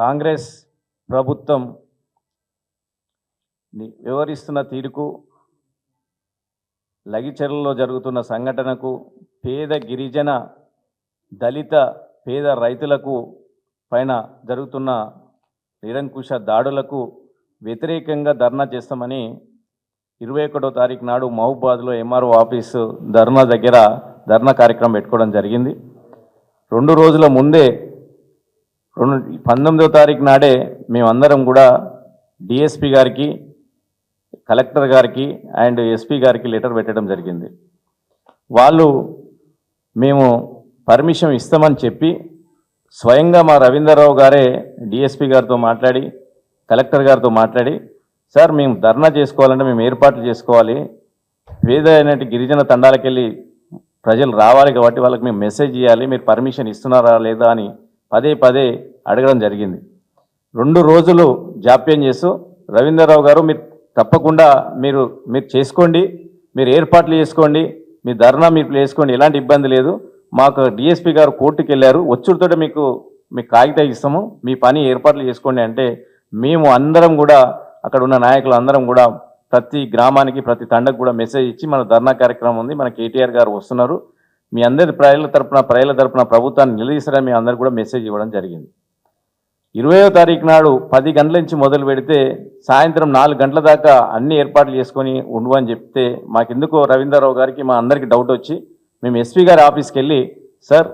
కాంగ్రెస్ ప్రభుత్వం వివరిస్తున్న తీరుకు, లగిచెర్లలో జరుగుతున్న సంఘటనకు, పేద గిరిజన దళిత పేద రైతులకు పైన జరుగుతున్న నిరంకుశ దాడులకు వ్యతిరేకంగా ధర్నా చేస్తామని 21వ తారీఖు నాడు మహబూబాద్లో ఎంఆర్ఓ ఆఫీసు ధర్నా కార్యక్రమం పెట్టుకోవడం జరిగింది. 2 రోజుల ముందే 19వ తారీఖు నాడే మేమందరం కూడా డిఎస్పి గారికి, కలెక్టర్ గారికి అండ్ ఎస్పీ గారికి లెటర్ పెట్టడం జరిగింది. వాళ్ళు మేము పర్మిషన్ ఇస్తామని చెప్పి స్వయంగా మా రవీంద్రరావు గారే డిఎస్పీ గారితో మాట్లాడి, కలెక్టర్ గారితో మాట్లాడి, సార్ మేము ధర్నా చేసుకోవాలంటే మేము ఏర్పాట్లు చేసుకోవాలి, పేద అయినట్టు గిరిజన తండాలకెళ్ళి ప్రజలు రావాలి కాబట్టి వాళ్ళకి మేము మెసేజ్ ఇవ్వాలి, మీరు పర్మిషన్ ఇస్తున్నారా లేదా అని పదే అడగడం జరిగింది. 2 రోజులు జాప్యం చేస్తూ రవీంద్రరావు గారు మీరు తప్పకుండా మీరు చేసుకోండి, మీరు ఏర్పాట్లు చేసుకోండి, మీ ధర్నా మీరు చేసుకోండి, ఎలాంటి ఇబ్బంది లేదు, మాకు డిఎస్పీ గారు కోర్టుకు వెళ్ళారు, వచ్చుడితో మీకు కాగితం ఇస్తాము, మీ పని ఏర్పాట్లు చేసుకోండి అంటే మేము అందరం కూడా అక్కడ ఉన్న నాయకులు అందరం కూడా ప్రతి గ్రామానికి ప్రతి తండకు కూడా మెసేజ్ ఇచ్చి మన ధర్నా కార్యక్రమం ఉంది, మన కేటీఆర్ గారు వస్తున్నారు, మీ అందరి ప్రజల తరపున ప్రభుత్వాన్ని నిలదీస్తారని మీ అందరు కూడా మెసేజ్ ఇవ్వడం జరిగింది. 20వ తారీఖు నాడు 10 గంటల నుంచి మొదలు పెడితే సాయంత్రం 4 గంటల దాకా అన్ని ఏర్పాట్లు చేసుకొని ఉండవని చెప్తే మాకెందుకో రవీంద్రరావు గారికి మా అందరికీ డౌట్ వచ్చి మేము ఎస్పీ గారి ఆఫీస్కి వెళ్ళి, సార్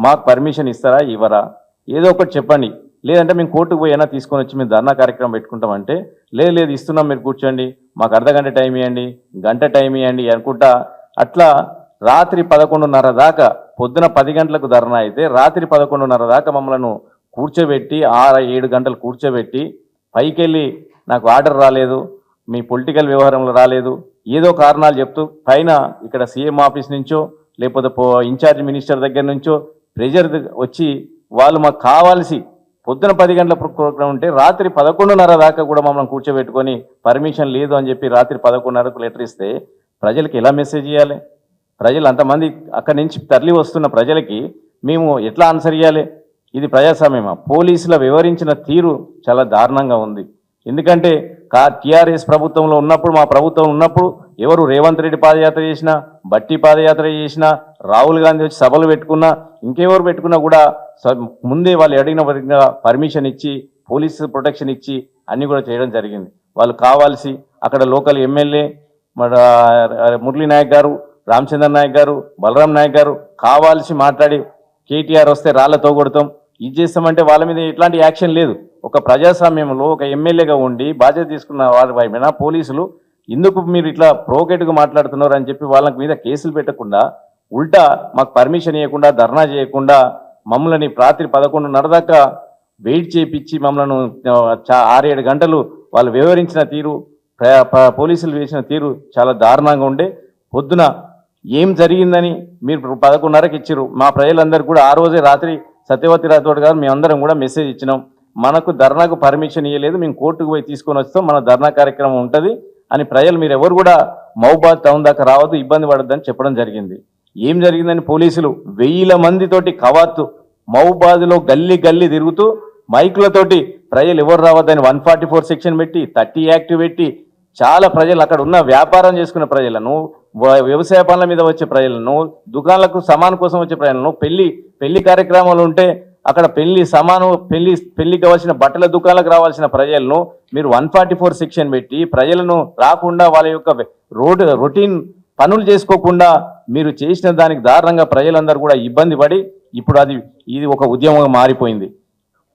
మాకు పర్మిషన్ ఇస్తారా ఇవ్వరా, ఏదో ఒకటి చెప్పండి, లేదంటే మేము కోర్టుకు పోయినా తీసుకొని వచ్చి మేము ధర్నా కార్యక్రమం పెట్టుకుంటామంటే లేదు ఇస్తున్నాం, మీరు కూర్చోండి, మాకు అర్ధగంట టైం ఇవ్వండి, గంట టైం ఇవ్వండి అనుకుంటా అట్లా రాత్రి 11:30 దాకా, పొద్దున 10 గంటలకు ధర్నా అయితే రాత్రి 11:30 దాకా మమ్మల్ని కూర్చోబెట్టి 6-7 గంటలు కూర్చోబెట్టి పైకి వెళ్ళి నాకు ఆర్డర్ రాలేదు, మీ పొలిటికల్ వ్యవహారంలో రాలేదు, ఏదో కారణాలు చెప్తూ పైన ఇక్కడ సీఎం ఆఫీస్ నుంచో లేకపోతే ఇన్ఛార్జ్ మినిస్టర్ దగ్గర నుంచో ప్రెజర్ వచ్చి వాళ్ళు మాకు కావాల్సి పొద్దున 10 గంటల ప్రోగ్రాం ఉంటే రాత్రి 11:30 దాకా కూడా మమ్మల్ని కూర్చోబెట్టుకొని పర్మిషన్ లేదు అని చెప్పి రాత్రి 11:30కు లెటర్ ఇస్తే ప్రజలకు ఎలా మెసేజ్ ఇవ్వాలి? ప్రజలు అంతమంది అక్కడి నుంచి తరలి వస్తున్న ప్రజలకి మేము ఎట్లా ఆన్సర్ ఇవ్వాలి? ఇది ప్రజాస్వామ్యమా? పోలీసుల వివరించిన తీరు చాలా దారుణంగా ఉంది. ఎందుకంటే టీఆర్ఎస్ ప్రభుత్వంలో ఉన్నప్పుడు, మా ప్రభుత్వం ఉన్నప్పుడు ఎవరు రేవంత్ రెడ్డి పాదయాత్ర చేసినా, బట్టి పాదయాత్ర చేసినా, రాహుల్ గాంధీ వచ్చి సభలు పెట్టుకున్నా, ఇంకెవరు పెట్టుకున్నా కూడా ముందే వాళ్ళు అడిగిన పర్మిషన్ ఇచ్చి పోలీసు ప్రొటెక్షన్ ఇచ్చి అన్నీ కూడా చేయడం జరిగింది. వాళ్ళు కావాల్సి అక్కడ లోకల్ ఎమ్మెల్యే మురళీ నాయక్ గారు, రామచంద్ర నాయక్ గారు, బలరాం నాయక్ గారు కావాల్సి మాట్లాడి కేటీఆర్ వస్తే రాళ్లతో కొడతాం, ఇది చేస్తామంటే వాళ్ళ మీద ఎట్లాంటి యాక్షన్ లేదు. ఒక ప్రజాస్వామ్యంలో ఒక ఎమ్మెల్యేగా ఉండి బాధ్యత తీసుకున్న వారి పైన పోలీసులు ఎందుకు మీరు ఇట్లా ప్రోకేట్గా మాట్లాడుతున్నారు అని చెప్పి వాళ్ళ మీద కేసులు పెట్టకుండా ఉల్టా మాకు పర్మిషన్ ఇవ్వకుండా, ధర్నా చేయకుండా మమ్మల్ని రాత్రి 11:30 దాకా వెయిట్ చేయించి మమ్మల్ని 6-7 గంటలు వాళ్ళు వివరించిన తీరు, పోలీసులు వేసిన తీరు చాలా దారుణంగా ఉండే. పొద్దున ఏం జరిగిందని మీరు 11:30కి ఇచ్చారు. మా ప్రజలందరూ కూడా ఆ రోజే రాత్రి సత్యవతి రాథోడ్ గారు మేమందరం కూడా మెసేజ్ ఇచ్చినాం, మనకు ధర్నాకు పర్మిషన్ ఇవ్వలేదు, మేము కోర్టుకు పోయి తీసుకొని వస్తాం, మన ధర్నా కార్యక్రమం ఉంటుంది అని ప్రజలు మీరు ఎవరు కూడా మహబూబాద్ టౌన్ దాకా రావద్దు, ఇబ్బంది పడద్దని చెప్పడం జరిగింది. ఏం జరిగిందని పోలీసులు 1000 మందితోటి కవాతు మహబూబాద్లో గల్లీ తిరుగుతూ మైకులతోటి ప్రజలు ఎవరు రావద్దని 144 సెక్షన్ పెట్టి 30 యాక్ట్ పెట్టి చాలా ప్రజలు అక్కడ ఉన్న వ్యాపారం చేసుకున్న ప్రజలను, వ్యవసాయ పనుల మీద వచ్చే ప్రజలను, దుకాణాలకు సమాన్ కోసం వచ్చే ప్రజలను, పెళ్లి కార్యక్రమాలు ఉంటే అక్కడ పెళ్లికి కావాల్సిన బట్టల దుకాణాలకు రావాల్సిన ప్రజలను మీరు 144 సెక్షన్ పెట్టి ప్రజలను రాకుండా వాళ్ళ యొక్క రొటీన్ పనులు చేసుకోకుండా మీరు చేసిన దానికి దారుణంగా ప్రజలందరూ కూడా ఇబ్బంది పడి ఇప్పుడు ఇది ఒక ఉద్యమంగా మారిపోయింది.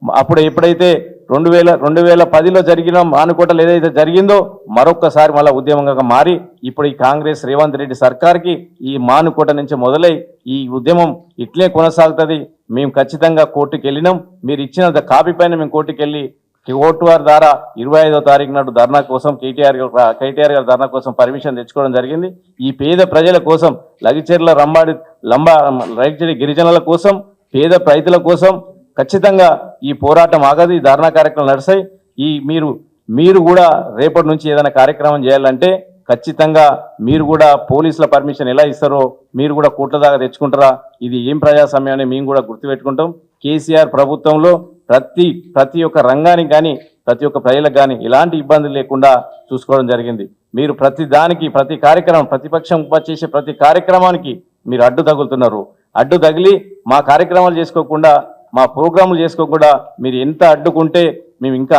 అప్పుడు ఎప్పుడైతే 2010లో జరిగిన మానుకోటలు ఏదైతే జరిగిందో మరొక్కసారి మళ్ళీ ఉద్యమంగా మారి ఇప్పుడు ఈ కాంగ్రెస్ రేవంత్ రెడ్డి సర్కార్కి ఈ మానుకోట నుంచి మొదలై ఈ ఉద్యమం ఇట్లే కొనసాగుతుంది. మేము ఖచ్చితంగా కోర్టుకు వెళ్ళినాం, మీరు ఇచ్చిన కాపీ పైన మేము కోర్టుకు వెళ్ళి కోర్టు వారి ద్వారా 25వ తారీఖు నాడు ధర్నా కోసం కేటీఆర్ గారి ధర్నా కోసం పర్మిషన్ తెచ్చుకోవడం జరిగింది. ఈ పేద ప్రజల కోసం, లగిచెర్ల లగిచెర్ల గిరిజనుల కోసం, పేద రైతుల కోసం ఖచ్చితంగా ఈ పోరాటం ఆగదు, ఈ ధర్నా కార్యక్రమం నడుస్తాయి. మీరు కూడా రేపటి నుంచి ఏదైనా కార్యక్రమం చేయాలంటే ఖచ్చితంగా మీరు కూడా పోలీసుల పర్మిషన్ ఎలా ఇస్తారో మీరు కూడా కోర్టుల దాకా తెచ్చుకుంటారా? ఇది ఏం ప్రజాస్వామ్యం అని మేము కూడా గుర్తుపెట్టుకుంటాం. కేసీఆర్ ప్రభుత్వంలో ప్రతి ఒక్క రంగానికి కానీ ప్రతి ఒక్క ప్రజలకు కానీ ఎలాంటి ఇబ్బందులు లేకుండా చూసుకోవడం జరిగింది. మీరు ప్రతి దానికి ప్రతి కార్యక్రమం ప్రతిపక్షం చేసే ప్రతి కార్యక్రమానికి మీరు అడ్డు తగులుతున్నారు. అడ్డు తగిలి మా కార్యక్రమాలు చేసుకోకుండా మా ప్రోగ్రాములు చేసుకోకుండా మీరు ఎంత అడ్డుకుంటే మేము ఇంకా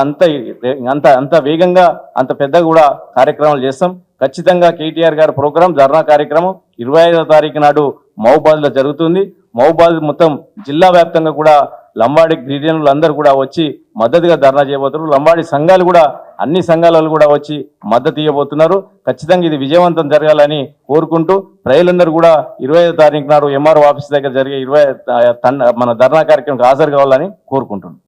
అంత వేగంగా అంత పెద్దగా కూడా కార్యక్రమాలు చేస్తాం. ఖచ్చితంగా కేటీఆర్ గారి ప్రోగ్రాం ధర్నా కార్యక్రమం 25వ తారీఖు నాడు మహబూబాద్లో జరుగుతుంది. మహబూబాద్ మొత్తం జిల్లా వ్యాప్తంగా కూడా లంబాడి గిరిజనులు అందరూ కూడా వచ్చి మద్దతుగా ధర్నా చేయబోతున్నారు. లంబాడి సంఘాలు కూడా అన్ని సంఘాలు కూడా వచ్చి మద్దతు ఇవ్వబోతున్నారు. ఖచ్చితంగా ఇది విజయవంతం జరగాలని కోరుకుంటూ ప్రజలందరూ కూడా 25వ తారీఖు నాడు ఎంఆర్ఓ ఆఫీస్ దగ్గర జరిగే మన ధర్నా కార్యక్రమానికి హాజరు కావాలని కోరుకుంటున్నాం.